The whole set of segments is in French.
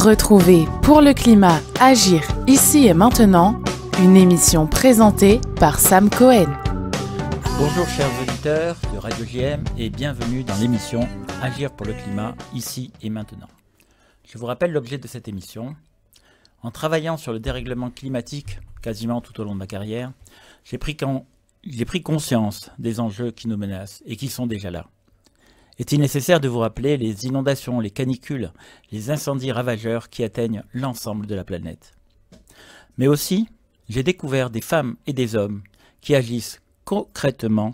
Retrouvez Pour le climat, agir ici et maintenant, une émission présentée par Sam Cohen. Bonjour chers auditeurs de Radio JM et bienvenue dans l'émission Agir pour le climat, ici et maintenant. Je vous rappelle l'objet de cette émission. En travaillant sur le dérèglement climatique quasiment tout au long de ma carrière, j'ai pris conscience des enjeux qui nous menacent et qui sont déjà là. Est-il nécessaire de vous rappeler les inondations, les canicules, les incendies ravageurs qui atteignent l'ensemble de la planète? Mais aussi, j'ai découvert des femmes et des hommes qui agissent concrètement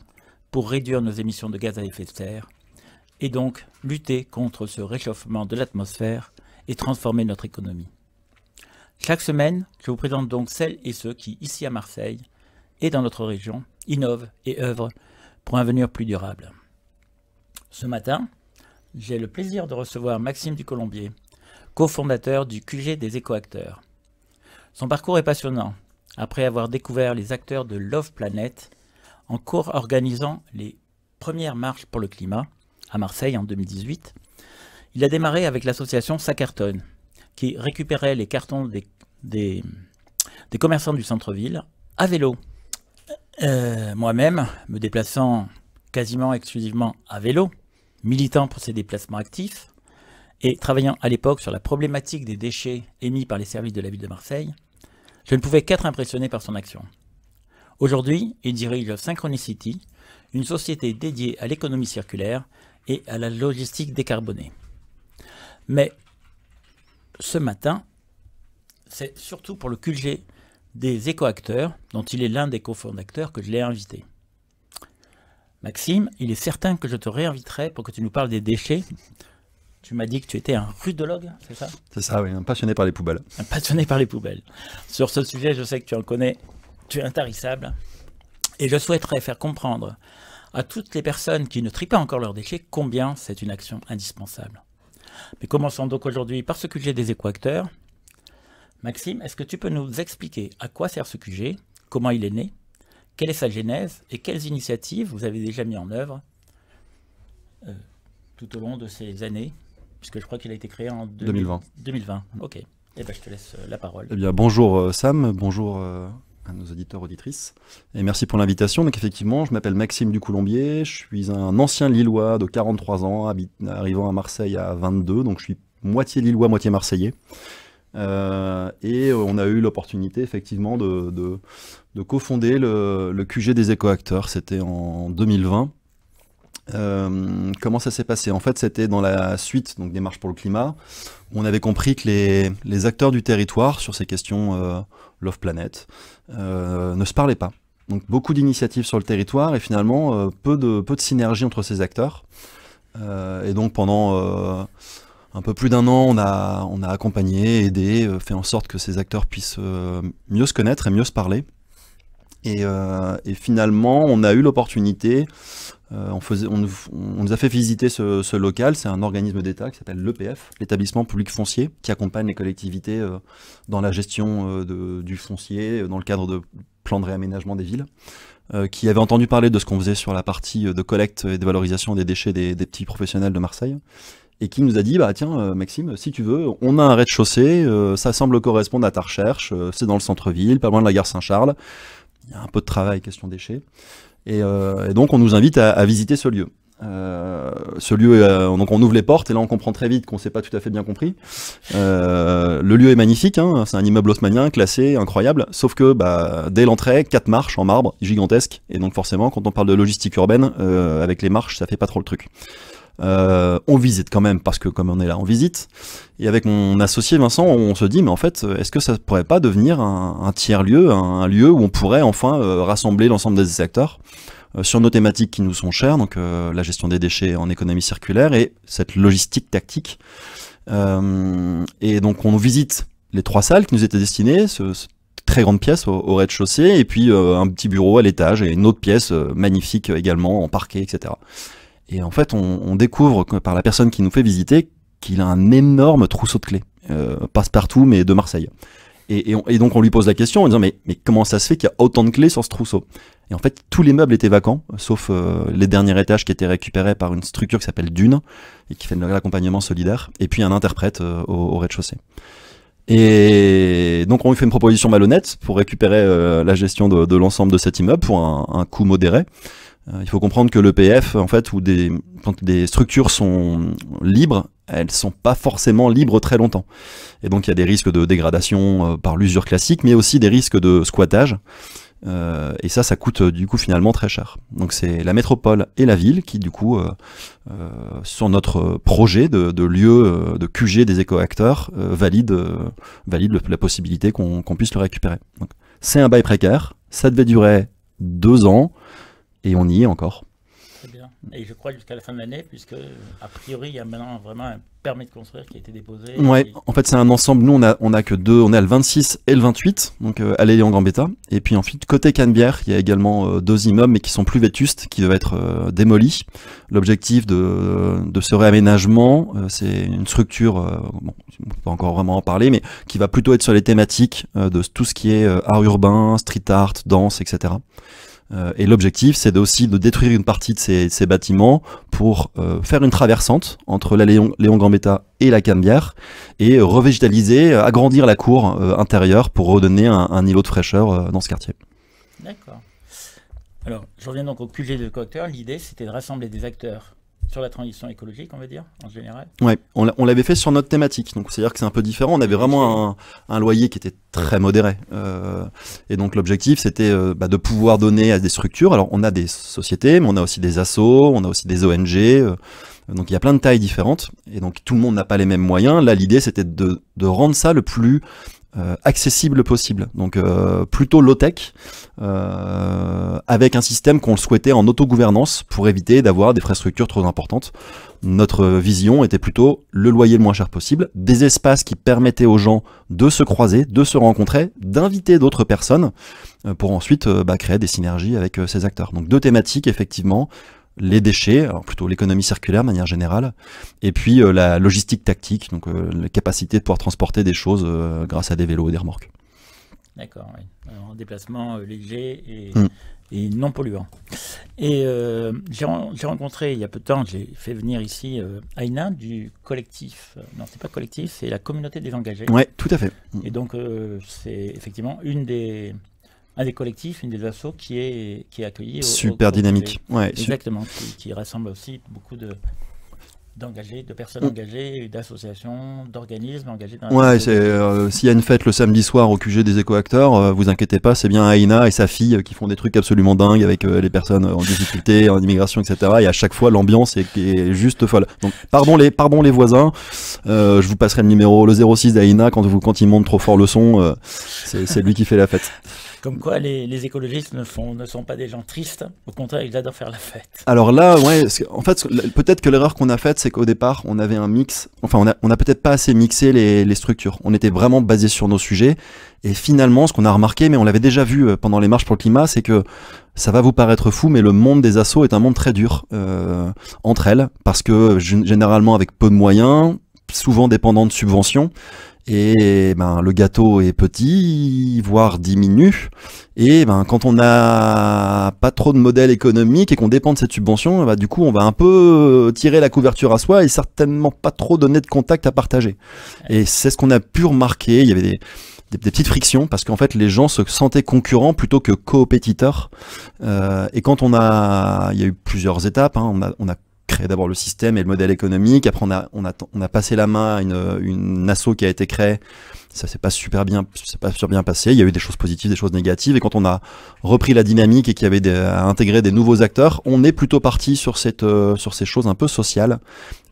pour réduire nos émissions de gaz à effet de serre et donc lutter contre ce réchauffement de l'atmosphère et transformer notre économie. Chaque semaine, je vous présente donc celles et ceux qui, ici à Marseille et dans notre région, innovent et œuvrent pour un avenir plus durable. Ce matin, j'ai le plaisir de recevoir Maxime Ducolombier, cofondateur du QG des écoacteurs. Son parcours est passionnant. Après avoir découvert les acteurs de Love Planet en co-organisant les premières marches pour le climat à Marseille en 2018, il a démarré avec l'association Ça Cartonne, qui récupérait les cartons des commerçants du centre-ville à vélo. Moi-même, me déplaçant quasiment exclusivement à vélo, militant pour ces déplacements actifs et travaillant à l'époque sur la problématique des déchets émis par les services de la ville de Marseille, je ne pouvais qu'être impressionné par son action. Aujourd'hui, il dirige Synchronicity, une société dédiée à l'économie circulaire et à la logistique décarbonée. Mais ce matin, c'est surtout pour le QG des écoacteurs, dont il est l'un des cofondateurs, que je l'ai invité. Maxime, il est certain que je te réinviterai pour que tu nous parles des déchets. Tu m'as dit que tu étais un rudologue, c'est ça? C'est ça, oui, un passionné par les poubelles. Un passionné par les poubelles. Sur ce sujet, je sais que tu en connais, tu es intarissable. Et je souhaiterais faire comprendre à toutes les personnes qui ne trient pas encore leurs déchets combien c'est une action indispensable. Mais commençons donc aujourd'hui par ce QG des écoacteurs. Maxime, est-ce que tu peux nous expliquer à quoi sert ce QG, comment il est né, quelle est sa genèse et quelles initiatives vous avez déjà mis en œuvre tout au long de ces années, puisque je crois qu'il a été créé en 2020. 2020, ok. Eh bien, je te laisse la parole. Eh bien, bonjour Sam, bonjour à nos auditeurs, auditrices, et merci pour l'invitation. Donc effectivement, je m'appelle Maxime Ducolombier, je suis un ancien Lillois de 43 ans, arrivant à Marseille à 22, donc je suis moitié Lillois, moitié Marseillais. Et on a eu l'opportunité effectivement de cofonder le QG des écoacteurs, c'était en 2020. Comment ça s'est passé? En fait, c'était dans la suite donc, des marches pour le climat. On avait compris que les acteurs du territoire sur ces questions Love Planet ne se parlaient pas. Donc beaucoup d'initiatives sur le territoire et finalement peu de synergie entre ces acteurs. Et donc pendant un peu plus d'un an, on a accompagné, aidé, fait en sorte que ces acteurs puissent mieux se connaître et mieux se parler. Et finalement, on a eu l'opportunité, on nous a fait visiter ce local, c'est un organisme d'État qui s'appelle l'EPF, l'établissement public foncier, qui accompagne les collectivités dans la gestion du foncier, dans le cadre de plans de réaménagement des villes, qui avait entendu parler de ce qu'on faisait sur la partie de collecte et de valorisation des déchets des petits professionnels de Marseille. Et qui nous a dit, bah tiens Maxime, si tu veux, on a un rez-de-chaussée, ça semble correspondre à ta recherche, c'est dans le centre-ville, pas loin de la gare Saint-Charles, il y a un peu de travail, question déchets, et donc on nous invite à visiter ce lieu. Donc on ouvre les portes, et là on comprend très vite qu'on ne s'est pas tout à fait bien compris. Le lieu est magnifique, hein, c'est un immeuble haussmannien, classé, incroyable, sauf que dès l'entrée, 4 marches en marbre, gigantesques, et donc forcément quand on parle de logistique urbaine, avec les marches, ça fait pas trop le truc. On visite quand même parce que comme on est là on visite, et avec mon associé Vincent on se dit mais en fait est-ce que ça pourrait pas devenir un tiers-lieu, un lieu où on pourrait enfin rassembler l'ensemble des acteurs sur nos thématiques qui nous sont chères, donc la gestion des déchets en économie circulaire et cette logistique tactique, et donc on visite les 3 salles qui nous étaient destinées, ce très grande pièce au rez-de-chaussée, et puis un petit bureau à l'étage et une autre pièce magnifique également en parquet, etc. Et en fait, on découvre par la personne qui nous fait visiter qu'il a un énorme trousseau de clés, passe-partout, mais de Marseille. Et donc on lui pose la question en disant mais comment ça se fait qu'il y a autant de clés sur ce trousseau? Et en fait, tous les meubles étaient vacants, sauf les derniers étages qui étaient récupérés par une structure qui s'appelle Dune, et qui fait de l'accompagnement solidaire, et puis un interprète au rez-de-chaussée. Et donc on lui fait une proposition malhonnête pour récupérer la gestion de l'ensemble de cet immeuble pour un coût modéré. Il faut comprendre que l'EPF, en fait, quand des structures sont libres, elles sont pas forcément libres très longtemps. Et donc il y a des risques de dégradation par l'usure classique, mais aussi des risques de squattage. Et ça coûte du coup finalement très cher. Donc c'est la métropole et la ville qui du coup sur notre projet de lieu de QG des écoacteurs valide la possibilité qu'on puisse le récupérer. Donc, c'est un bail précaire, ça devait durer 2 ans et on y est encore. Très bien. Et je crois jusqu'à la fin de l'année, puisque a priori il y a maintenant vraiment un permis de construire qui a été déposé. Ouais, en fait c'est un ensemble, nous on a que 2, on est à le 26 et le 28, donc à l'Éléon-Gambetta. Et puis ensuite côté Canebière, il y a également 2 immeubles mais qui sont plus vétustes, qui doivent être démolis. L'objectif de ce réaménagement, c'est une structure, bon, on peut pas encore vraiment en parler, mais qui va plutôt être sur les thématiques de tout ce qui est art urbain, street art, danse, etc. Et l'objectif, c'est aussi de détruire une partie de ces bâtiments pour faire une traversante entre la Léon-Gambetta et la Canebière et revégétaliser, agrandir la cour intérieure pour redonner un îlot de fraîcheur dans ce quartier. D'accord. Alors, je reviens donc au QG de coacteurs. L'idée, c'était de rassembler des acteurs sur la transition écologique, on va dire, en général. Ouais, on l'avait fait sur notre thématique, donc c'est-à-dire que c'est un peu différent. On avait vraiment un loyer qui était très modéré. Et donc l'objectif, c'était de pouvoir donner à des structures. Alors on a des sociétés, mais on a aussi des assos, on a aussi des ONG. Donc il y a plein de tailles différentes. Et donc tout le monde n'a pas les mêmes moyens. Là, l'idée, c'était de rendre ça le plus accessible possible, donc plutôt low-tech, avec un système qu'on le souhaitait en autogouvernance pour éviter d'avoir des infrastructures trop importantes. Notre vision était plutôt le loyer le moins cher possible, des espaces qui permettaient aux gens de se croiser, de se rencontrer, d'inviter d'autres personnes pour ensuite créer des synergies avec ces acteurs. Donc 2 thématiques effectivement. Les déchets, alors plutôt l'économie circulaire de manière générale, et puis la logistique tactique, donc la capacité de pouvoir transporter des choses grâce à des vélos et des remorques. D'accord, oui. Alors, un déplacement léger et non polluant. Et j'ai rencontré il y a peu de temps, j'ai fait venir ici Aïna du collectif, non c'est pas collectif, c'est la communauté des engagés. Oui, tout à fait. Et donc c'est effectivement un des collectifs, une des assos qui est accueilli. Super dynamique. Ouais, exactement, qui rassemble aussi beaucoup d'engagés, de personnes engagées, d'associations, d'organismes engagés dans la s'il y a une fête le samedi soir au QG des écoacteurs, vous inquiétez pas, c'est bien Aïna et sa fille qui font des trucs absolument dingues avec les personnes en difficulté, en immigration, etc. Et à chaque fois, l'ambiance est juste folle. Donc, pardon les voisins, je vous passerai le numéro, le 06 d'Aïna quand il monte trop fort le son, c'est lui qui fait la fête. Comme quoi les écologistes ne sont pas des gens tristes, au contraire, ils adorent faire la fête. Alors là, ouais, en fait, peut-être que l'erreur qu'on a faite, c'est qu'au départ, on avait un mix, enfin, on a peut-être pas assez mixé les structures. On était vraiment basé sur nos sujets, et finalement, ce qu'on a remarqué, mais on l'avait déjà vu pendant les marches pour le climat, c'est que ça va vous paraître fou, mais le monde des assos est un monde très dur entre elles, parce que généralement avec peu de moyens, souvent dépendant de subventions, et le gâteau est petit, voire diminue, et quand on n'a pas trop de modèle économique et qu'on dépend de cette subvention, du coup on va un peu tirer la couverture à soi et certainement pas trop donner de contact à partager. Et c'est ce qu'on a pu remarquer, il y avait des petites frictions parce qu'en fait les gens se sentaient concurrents plutôt que coopétiteurs. Et quand il y a eu plusieurs étapes, on a créé d'abord le système et le modèle économique. Après, on a passé la main à une asso qui a été créée. Ça s'est pas super bien passé. Il y a eu des choses positives, des choses négatives. Et quand on a repris la dynamique et qu'il y avait à intégrer des nouveaux acteurs, on est plutôt parti sur ces choses un peu sociales.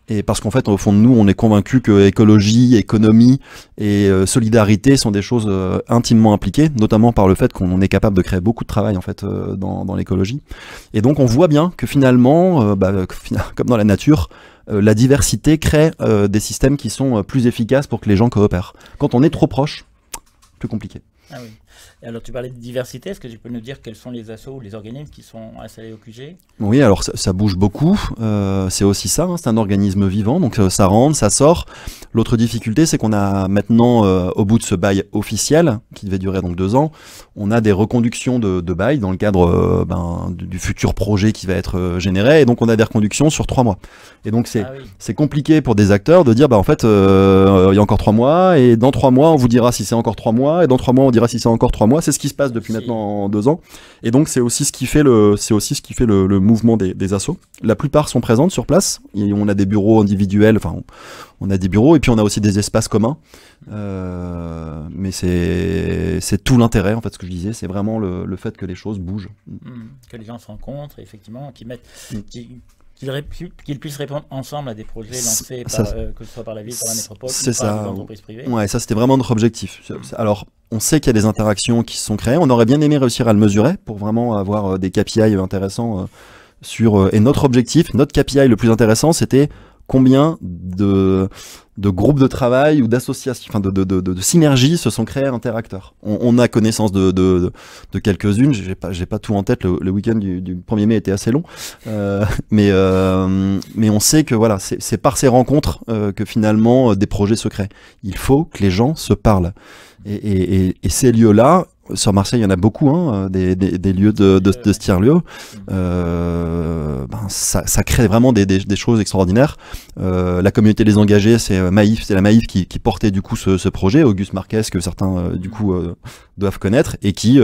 Et parce qu'en fait, au fond de nous, on est convaincu que écologie, économie et solidarité sont des choses intimement impliquées, notamment par le fait qu'on est capable de créer beaucoup de travail en fait dans l'écologie. Et donc, on voit bien que finalement, comme dans la nature, la diversité crée des systèmes qui sont plus efficaces pour que les gens coopèrent. Quand on est trop proche, plus compliqué. Ah oui. Alors, tu parlais de diversité. Est-ce que tu peux nous dire quels sont les assos ou les organismes qui sont installés au QG? Oui, alors ça bouge beaucoup. C'est aussi ça, hein, c'est un organisme vivant, donc ça rentre, ça sort. L'autre difficulté, c'est qu'on a maintenant, au bout de ce bail officiel, qui devait durer donc 2 ans, on a des reconductions de bail dans le cadre du futur projet qui va être généré, et donc on a des reconductions sur 3 mois. Et donc c'est compliqué pour des acteurs de dire, en fait, il y a encore 3 mois, et dans 3 mois, on vous dira si c'est encore 3 mois, et dans 3 mois, on dira si c'est encore 3 mois. C'est ce qui se passe depuis maintenant 2 ans. Et donc, c'est aussi ce qui fait le mouvement des assos. La plupart sont présentes sur place. On a des bureaux individuels, enfin, on a des bureaux, et puis on a aussi des espaces communs. Mais c'est tout l'intérêt, en fait, ce que je disais, c'est vraiment le fait que les choses bougent. Que les gens se rencontrent, effectivement, qu'ils puissent répondre ensemble à des projets lancés que ce soit par la ville, par la métropole, ou par des entreprises privées. Ouais, ça c'était vraiment notre objectif. Alors, on sait qu'il y a des interactions qui se sont créées. On aurait bien aimé réussir à le mesurer pour vraiment avoir des KPI intéressants et notre objectif, notre KPI le plus intéressant, c'était combien de groupes de travail ou d'associations, enfin de synergies se sont créés interacteurs. On a connaissance de quelques-unes, j'ai pas tout en tête, le week-end du 1er mai était assez long, mais on sait que voilà, c'est par ces rencontres que finalement des projets se créent. Il faut que les gens se parlent. Et ces lieux-là, sur Marseille, il y en a beaucoup, hein, des lieux de ce tiers-lieu. Ça crée vraiment des choses extraordinaires. La communauté des engagés, c'est la Maïf qui portait du coup ce projet, Auguste Marquez, que certains du coup doivent connaître, et qui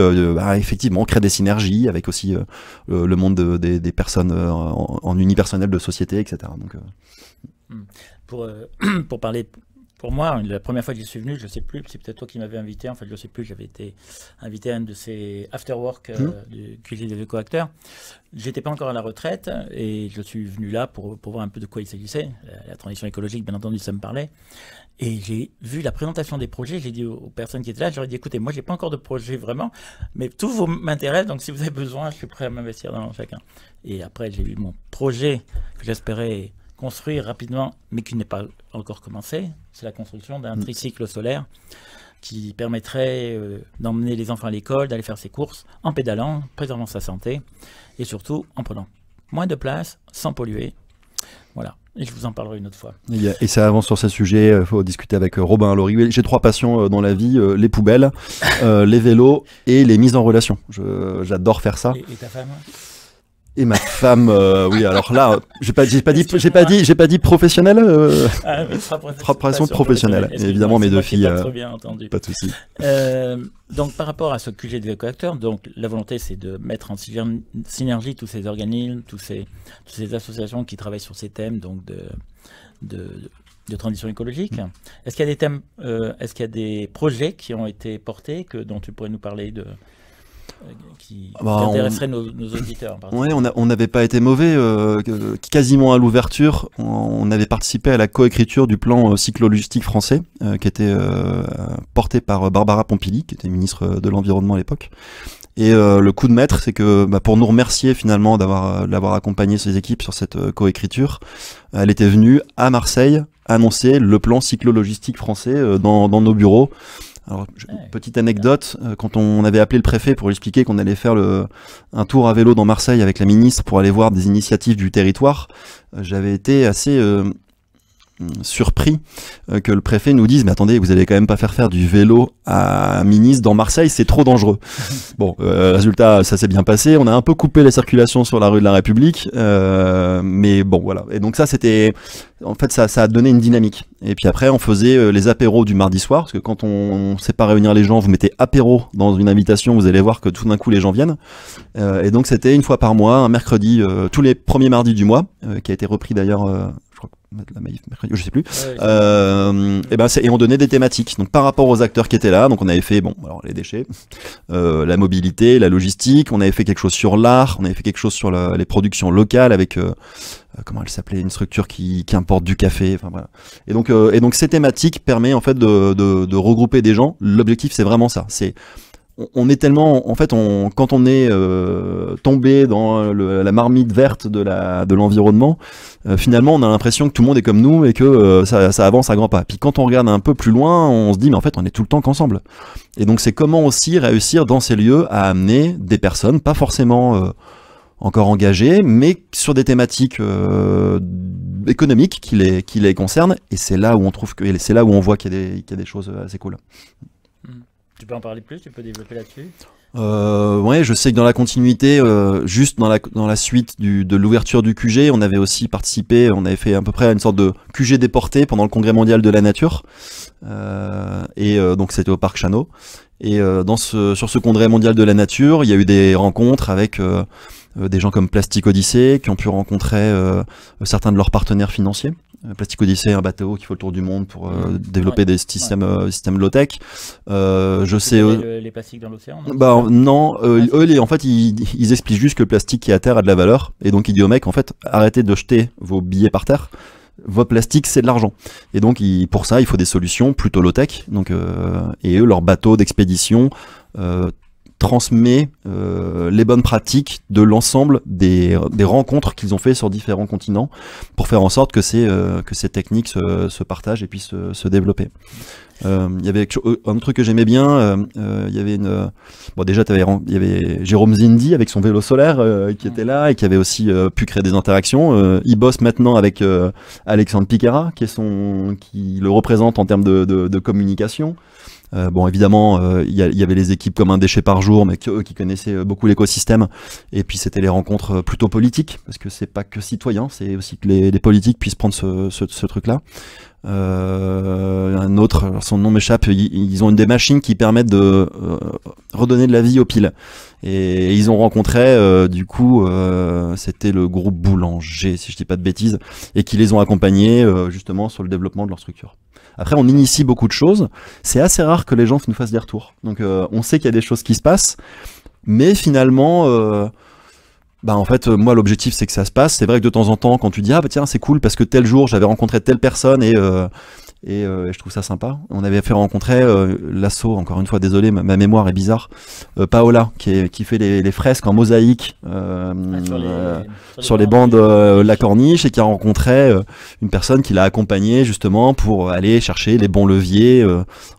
effectivement crée des synergies avec aussi le monde des personnes en unipersonnel de société, etc. Donc, pour parler. Pour moi, la première fois que j'y suis venu, je ne sais plus, c'est peut-être toi qui m'avais invité, en fait je ne sais plus, j'avais été invité à un de ces after-work du QG des éco-acteurs. J'étais pas encore à la retraite et je suis venu là pour voir un peu de quoi il s'agissait. La transition écologique, bien entendu, ça me parlait. Et j'ai vu la présentation des projets, j'ai dit aux personnes qui étaient là, j'aurais dit, écoutez, moi j'ai pas encore de projet vraiment, mais tout vous m'intéresse, donc si vous avez besoin, je suis prêt à m'investir dans chacun. Et après, j'ai eu mon projet que j'espérais construire rapidement, mais qui n'est pas encore commencé. C'est la construction d'un tricycle solaire qui permettrait d'emmener les enfants à l'école, d'aller faire ses courses en pédalant, préservant sa santé et surtout en prenant moins de place, sans polluer. Voilà. Et je vous en parlerai une autre fois. Et ça avance sur ce sujet, il faut discuter avec Robin Laurie. J'ai 3 passions dans la vie, les poubelles, les vélos et les mises en relation. J'adore faire ça. Et ta femme ? Et ma femme, oui, alors là, j'ai pas dit professionnel, passion professionnelle. Et évidemment, mes 2 filles, pas de souci. Donc, par rapport à ce QG des éco-acteurs, donc la volonté, c'est de mettre en synergie tous ces organismes, toutes ces associations qui travaillent sur ces thèmes, donc de transition écologique. Est-ce qu'il y a des thèmes, est-ce qu'il y a des projets qui ont été portés dont tu pourrais nous parler qui intéresserait nos auditeurs? Oui, on n'avait pas été mauvais. Quasiment à l'ouverture, on avait participé à la coécriture du plan cyclo-logistique français, qui était porté par Barbara Pompili, qui était ministre de l'Environnement à l'époque. Et le coup de maître, c'est que pour nous remercier finalement d'avoir accompagné ses équipes sur cette coécriture, elle était venue à Marseille annoncer le plan cyclo-logistique français dans nos bureaux. Alors, petite anecdote, quand on avait appelé le préfet pour lui expliquer qu'on allait faire un tour à vélo dans Marseille avec la ministre pour aller voir des initiatives du territoire, j'avais été assez surpris que le préfet nous dise « Mais attendez, vous allez quand même pas faire du vélo à un ministre dans Marseille, c'est trop dangereux. » Bon, résultat, ça s'est bien passé. On a un peu coupé la circulation sur la rue de la République, mais bon, voilà. Et donc ça, c'était... En fait, ça a donné une dynamique. Et puis après, on faisait les apéros du mardi soir, parce que quand on sait pas réunir les gens, vous mettez apéro dans une invitation, vous allez voir que tout d'un coup, les gens viennent. Et donc, c'était une fois par mois, un mercredi, tous les premiers mardis du mois, qui a été repris d'ailleurs... la Maïf, mercredi, je sais plus. Et on donnait des thématiques. Donc par rapport aux acteurs qui étaient là, donc on avait fait les déchets, la mobilité, la logistique. On avait fait quelque chose sur l'art. On avait fait quelque chose sur les productions locales avec comment elle s'appelait, une structure qui importe du café. Enfin voilà. Et donc ces thématiques permettent en fait de regrouper des gens. L'objectif c'est vraiment ça. C'est on est tellement, en fait, quand on est tombé dans la marmite verte de l'environnement, finalement, on a l'impression que tout le monde est comme nous et que ça avance à grands pas. Puis quand on regarde un peu plus loin, on se dit, mais en fait, on est tout le temps qu'ensemble. Et donc, c'est comment aussi réussir dans ces lieux à amener des personnes, pas forcément encore engagées, mais sur des thématiques économiques qui les concernent. Et c'est là où on trouve c'est là où on voit qu'il y a des choses assez cool. Tu peux en parler plus? Tu peux développer là-dessus? Ouais, je sais que dans la continuité, juste dans la suite de l'ouverture du QG, on avait aussi participé, on avait fait à peu près une sorte de QG déporté pendant le Congrès mondial de la nature, donc c'était au Parc Chano. Et sur ce Congrès mondial de la nature, il y a eu des rencontres avec des gens comme Plastic Odyssey qui ont pu rencontrer certains de leurs partenaires financiers. Plastic Odyssey, un bateau qui fait le tour du monde pour développer des systèmes low-tech. Je sais les plastiques dans l'océan. Non, eux, en fait, ils expliquent juste que le plastique qui est à terre a de la valeur, et donc ils disent aux mecs, en fait, arrêtez de jeter vos billets par terre. Votre plastique, c'est de l'argent. Et donc, pour ça, il faut des solutions plutôt low-tech. Donc, et eux, leur bateau d'expédition transmet les bonnes pratiques de l'ensemble des rencontres qu'ils ont fait sur différents continents pour faire en sorte que ces techniques se partagent et puissent se développer. Il y avait un truc que j'aimais bien, il y avait il y avait Jérôme Zindi avec son vélo solaire qui était là et qui avait aussi pu créer des interactions. Il bosse maintenant avec Alexandre Piquera qui le représente en termes de communication. Bon, évidemment, il y avait les équipes comme Un Déchet par jour, mais eux qui connaissaient beaucoup l'écosystème. Et puis c'était les rencontres plutôt politiques, parce que c'est pas que citoyen, c'est aussi que les politiques puissent prendre ce truc-là. Un autre, alors son nom m'échappe, ils ont des machines qui permettent de redonner de la vie aux piles. Et ils ont rencontré, du coup, c'était le groupe Boulanger, si je dis pas de bêtises, et qui les ont accompagnés justement sur le développement de leur structure. Après, on initie beaucoup de choses. C'est assez rare que les gens nous fassent des retours. Donc, on sait qu'il y a des choses qui se passent, mais finalement, en fait, moi, l'objectif, c'est que ça se passe. C'est vrai que de temps en temps, quand tu dis, ah, bah tiens, c'est cool parce que tel jour, j'avais rencontré telle personne et je trouve ça sympa. On avait fait rencontrer l'asso, encore une fois, désolé, ma mémoire est bizarre, Paola, qui fait les fresques en mosaïque sur les bancs de la Corniche, et qui a rencontré une personne qui l'a accompagné justement pour aller chercher les bons leviers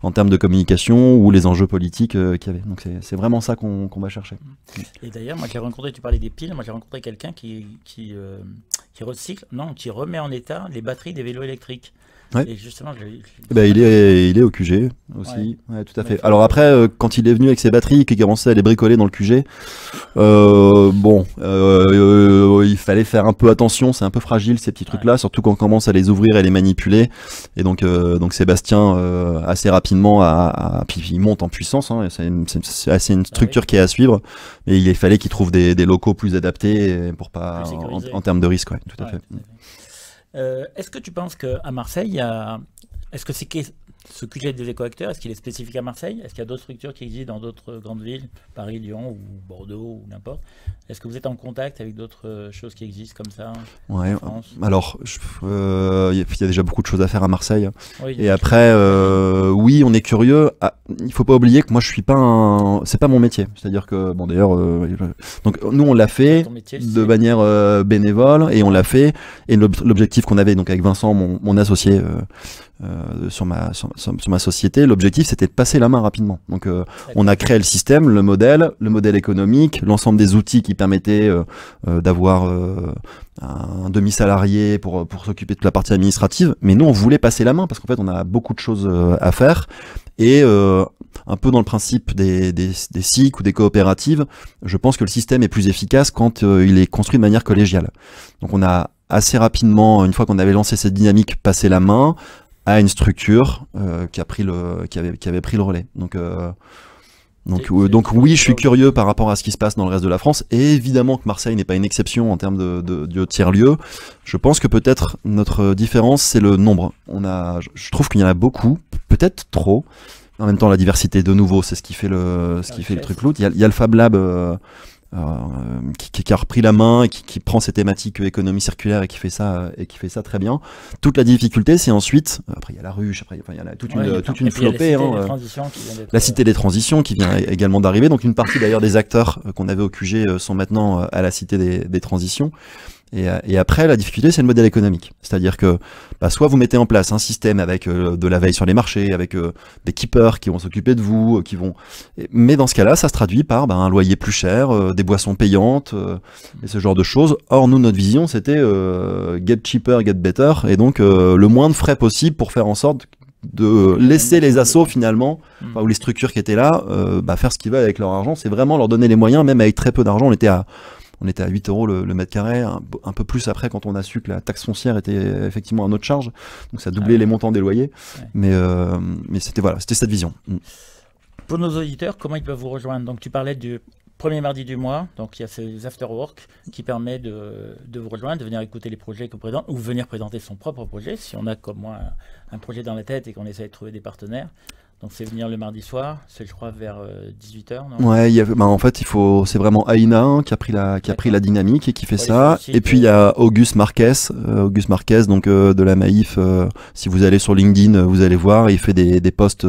en termes de communication ou les enjeux politiques qu'il y avait. Donc c'est vraiment ça qu'on va chercher. Et d'ailleurs, moi j'ai rencontré, tu parlais des piles, moi j'ai rencontré quelqu'un qui recycle, non, qui remet en état les batteries des vélos électriques. Ouais. Et justement, il est au QG aussi, ouais, tout à fait. Alors après, quand il est venu avec ses batteries, qu'il commençait à les bricoler dans le QG, il fallait faire un peu attention, c'est un peu fragile ces petits trucs-là, surtout quand on commence à les ouvrir et les manipuler. Et donc Sébastien, assez rapidement, puis il monte en puissance, hein, c'est une structure qui est à suivre, et il fallait qu'il trouve des locaux plus adaptés pour pas, en termes de risque, ouais, tout à fait. Est-ce que tu penses qu'à Marseille, est-ce que ce QG des écoacteurs, est-ce qu'il est spécifique à Marseille? Est-ce qu'il y a d'autres structures qui existent dans d'autres grandes villes, Paris, Lyon ou Bordeaux ou n'importe? Est-ce que vous êtes en contact avec d'autres choses qui existent comme ça en France? Alors, il y a déjà beaucoup de choses à faire à Marseille. Oui, et après, oui, on est curieux. Il faut pas oublier que moi, je suis pas c'est pas mon métier. C'est-à-dire que, bon, d'ailleurs, donc nous, on l'a fait de manière bénévole, et on l'a fait. Et l'objectif qu'on avait, donc avec Vincent, mon associé, sur ma société, l'objectif c'était de passer la main rapidement. Donc on a créé le système, le modèle économique, l'ensemble des outils qui permettaient d'avoir un demi-salarié pour s'occuper de toute la partie administrative, mais nous on voulait passer la main parce qu'en fait on a beaucoup de choses à faire, et un peu dans le principe des SIC ou des coopératives, je pense que le système est plus efficace quand il est construit de manière collégiale. Donc on a assez rapidement, une fois qu'on avait lancé cette dynamique, passé la main à une structure qui avait pris le relais. Donc oui, je suis curieux par rapport à ce qui se passe dans le reste de la France, et évidemment que Marseille n'est pas une exception en termes de tiers-lieux. Je pense que peut-être notre différence, c'est le nombre. Je trouve qu'il y en a beaucoup, peut-être trop. En même temps, la diversité, de nouveau, c'est ce qui fait le truc loot. Il y a le Fab Lab qui a repris la main et qui prend ces thématiques économie circulaire et qui fait ça très bien. Toute la difficulté, c'est ensuite, après il y a la ruche, après il y a toute une flopée, la cité des transitions qui vient également d'arriver. Donc une partie d'ailleurs des acteurs qu'on avait au QG sont maintenant à la cité des transitions. Et après, la difficulté, c'est le modèle économique. C'est-à-dire que soit vous mettez en place un système avec de la veille sur les marchés, avec des keepers qui vont s'occuper de vous, mais dans ce cas-là, ça se traduit par un loyer plus cher, des boissons payantes, et ce genre de choses. Or, nous, notre vision, c'était get cheaper, get better, et donc le moins de frais possible pour faire en sorte de laisser les assos finalement, ou les structures qui étaient là, faire ce qu'ils veulent avec leur argent. C'est vraiment leur donner les moyens, même avec très peu d'argent. On était à 8 € le mètre carré, un peu plus après quand on a su que la taxe foncière était effectivement un autre charge. Donc ça doublait les montants des loyers. Ouais. Mais c'était cette vision. Pour nos auditeurs, comment ils peuvent vous rejoindre? Donc tu parlais du premier mardi du mois, donc il y a ces afterwork qui permet de vous rejoindre, de venir écouter les projets que vous présentez, ou venir présenter son propre projet, si on a comme moi un projet dans la tête et qu'on essaie de trouver des partenaires. Donc c'est venir le mardi soir, c'est je crois vers 18h, non? Ouais, en fait c'est vraiment Aïna qui a pris la dynamique et qui fait ça. Et puis il y a Auguste Marquez donc de la Maïf. Si vous allez sur LinkedIn, vous allez voir, il fait des posts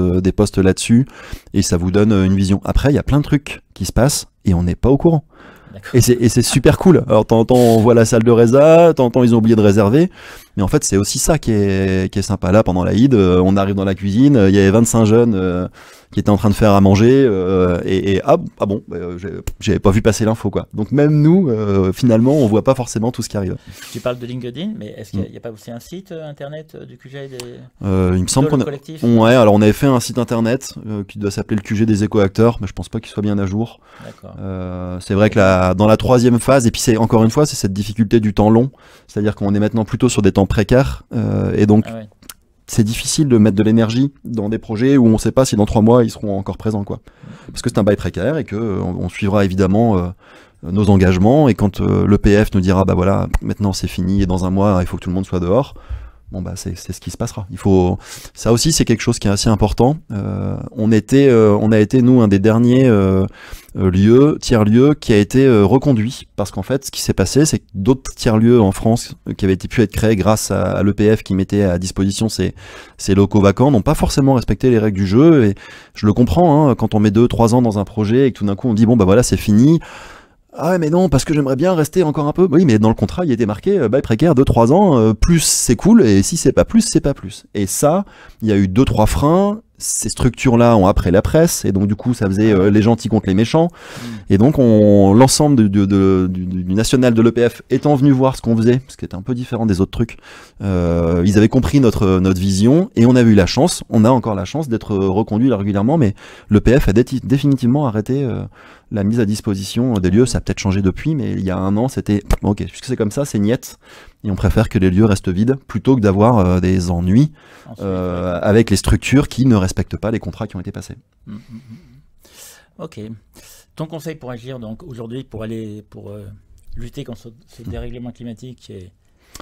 là-dessus et ça vous donne une vision. Après il y a plein de trucs qui se passent et on n'est pas au courant. Et c'est super cool. Alors, t'entends, on voit la salle de résa, t'entends, ils ont oublié de réserver. Mais en fait, c'est aussi ça qui est sympa. Là, pendant l'Aïd, on arrive dans la cuisine, il y avait 25 jeunes qui étaient en train de faire à manger. J'avais pas vu passer l'info, quoi. Donc, même nous, finalement, on voit pas forcément tout ce qui arrive. Tu parles de LinkedIn, mais est-ce qu'il n'y a pas aussi un site internet du QG il me semble qu'on a... alors on avait fait un site internet qui doit s'appeler le QG des éco-acteurs, mais je pense pas qu'il soit bien à jour. C'est vrai que dans la troisième phase, et puis encore une fois, c'est cette difficulté du temps long, c'est-à-dire qu'on est maintenant plutôt sur des temps précaires, et donc c'est difficile de mettre de l'énergie dans des projets où on ne sait pas si dans 3 mois ils seront encore présents, quoi. Parce que c'est un bail précaire et que on suivra évidemment nos engagements, et quand l'EPF nous dira voilà, maintenant c'est fini et dans 1 mois il faut que tout le monde soit dehors, c'est ce qui se passera. Ça aussi, c'est quelque chose qui est assez important. On a été nous un des derniers tiers-lieux qui a été reconduit, parce qu'en fait, ce qui s'est passé, c'est que d'autres tiers-lieux en France qui avaient pu être créés grâce à l'EPF qui mettait à disposition ces locaux vacants n'ont pas forcément respecté les règles du jeu. Et je le comprends, hein, quand on met 2-3 ans dans un projet et que tout d'un coup on dit voilà, c'est fini. Ah ouais, mais non, parce que j'aimerais bien rester encore un peu. Oui, mais dans le contrat, il était marqué bail précaire 2-3 ans, plus c'est cool, et si c'est pas plus, c'est pas plus. Et ça, il y a eu 2-3 freins. Ces structures-là ont après la presse, et donc du coup, ça faisait les gentils contre les méchants. Et donc, l'ensemble du national de l'EPF étant venu voir ce qu'on faisait, ce qui était un peu différent des autres trucs, ils avaient compris notre vision, et on a encore la chance d'être reconduit régulièrement, mais l'EPF a définitivement arrêté la mise à disposition des lieux. Ça a peut-être changé depuis, mais il y a 1 an, c'était ok, puisque c'est comme ça, c'est niette, et on préfère que les lieux restent vides plutôt que d'avoir des ennuis avec les structures qui ne respectent pas les contrats qui ont été passés. Ok. Ton conseil pour agir donc aujourd'hui pour lutter contre ce dérèglement climatique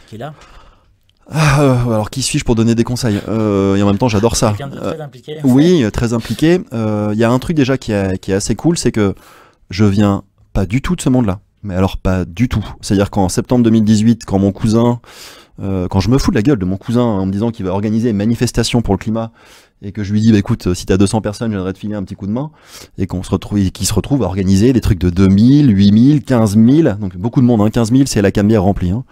qui est là? Alors qui suis-je pour donner des conseils, et en même temps j'adore ça. Quelqu'un de très impliqué. Oui, très impliqué. Il y a un truc déjà qui est assez cool, c'est que je viens pas du tout de ce monde-là. Mais alors pas du tout. C'est-à-dire qu'en septembre 2018, quand mon cousin, quand je me fous de la gueule de mon cousin en me disant qu'il va organiser une manifestation pour le climat, et que je lui dis écoute, si t'as 200 personnes, je viendrai te filer un petit coup de main, et qu'il se retrouve à organiser des trucs de 2000, 8000, 15 000, donc beaucoup de monde, hein, 15 000 c'est la Canebière remplie, hein.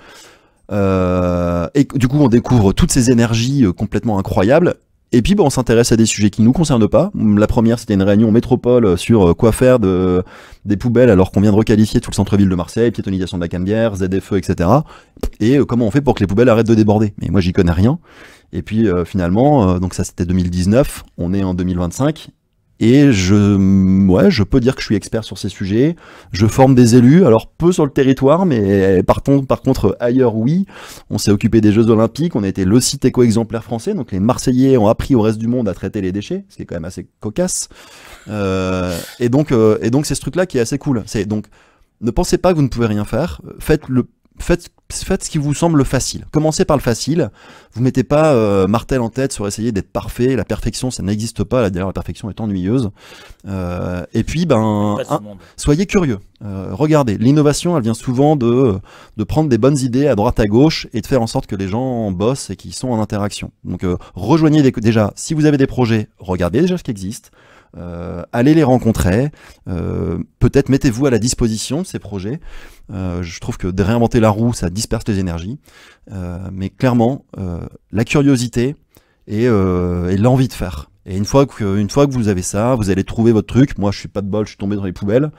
Et du coup on découvre toutes ces énergies complètement incroyables. Et puis on s'intéresse à des sujets qui ne nous concernent pas. La première, c'était une réunion métropole sur quoi faire des poubelles alors qu'on vient de requalifier tout le centre-ville de Marseille, piétonisation de la Canebière, ZFE, etc. Et comment on fait pour que les poubelles arrêtent de déborder. Mais moi j'y connais rien. Et puis finalement, donc ça c'était 2019, on est en 2025. Et je peux dire que je suis expert sur ces sujets. Je forme des élus, alors peu sur le territoire, mais par contre ailleurs, oui. On s'est occupé des Jeux Olympiques, on a été le site éco-exemplaire français, donc les Marseillais ont appris au reste du monde à traiter les déchets, ce qui est quand même assez cocasse. Et donc c'est ce truc-là qui est assez cool. Donc, ne pensez pas que vous ne pouvez rien faire. faites ce qui vous semble facile. Commencez par le facile. Vous mettez pas martel en tête sur essayer d'être parfait. La perfection, ça n'existe pas. D'ailleurs, la perfection est ennuyeuse. Et puis, soyez curieux. Regardez, l'innovation, elle vient souvent de prendre des bonnes idées à droite à gauche et de faire en sorte que les gens bossent et qu'ils sont en interaction. Donc, rejoignez déjà, si vous avez des projets, regardez déjà ce qui existe. Allez les rencontrer, peut-être mettez-vous à la disposition de ces projets. Je trouve que de réinventer la roue, ça disperse les énergies, mais clairement, la curiosité et l'envie de faire. Et une fois que vous avez ça, vous allez trouver votre truc. Moi, je suis pas de bol, je suis tombé dans les poubelles.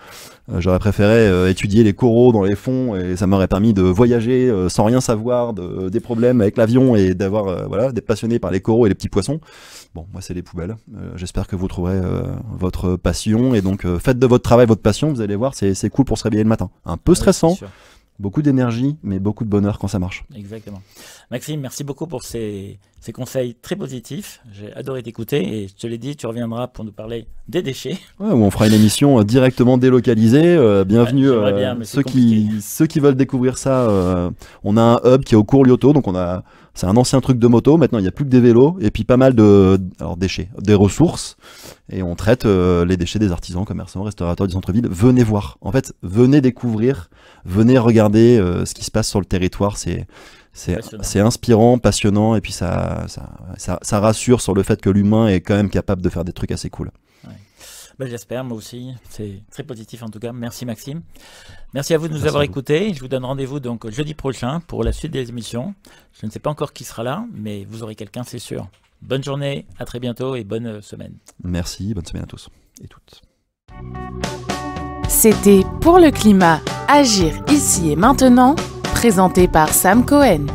J'aurais préféré étudier les coraux dans les fonds et ça m'aurait permis de voyager sans rien savoir des problèmes avec l'avion et d'être passionné par les coraux et les petits poissons. Bon, moi, c'est les poubelles. J'espère que vous trouverez votre passion et donc faites de votre travail votre passion. Vous allez voir, c'est cool pour se réveiller le matin. Un peu stressant. Beaucoup d'énergie, mais beaucoup de bonheur quand ça marche. Exactement. Maxime, merci beaucoup pour ces conseils très positifs. J'ai adoré t'écouter et je te l'ai dit, tu reviendras pour nous parler des déchets. Ouais, où on fera une émission directement délocalisée. Bienvenue ceux qui veulent découvrir ça. On a un hub qui est au cours Lyoto, donc c'est un ancien truc de moto. Maintenant, il n'y a plus que des vélos et puis pas mal de déchets, des ressources. Et on traite les déchets des artisans, commerçants, restaurateurs du centre-ville. Venez voir. En fait, venez découvrir, venez regarder ce qui se passe sur le territoire. C'est inspirant, passionnant, et puis ça rassure sur le fait que l'humain est quand même capable de faire des trucs assez cool. Ouais. J'espère, moi aussi. C'est très positif en tout cas. Merci Maxime. Merci à vous de nous avoir écoutés. Je vous donne rendez-vous donc jeudi prochain pour la suite des émissions. Je ne sais pas encore qui sera là, mais vous aurez quelqu'un, c'est sûr. Bonne journée, à très bientôt et bonne semaine. Merci, bonne semaine à tous et toutes. C'était Pour le climat, agir ici et maintenant, présenté par Sam Cohen.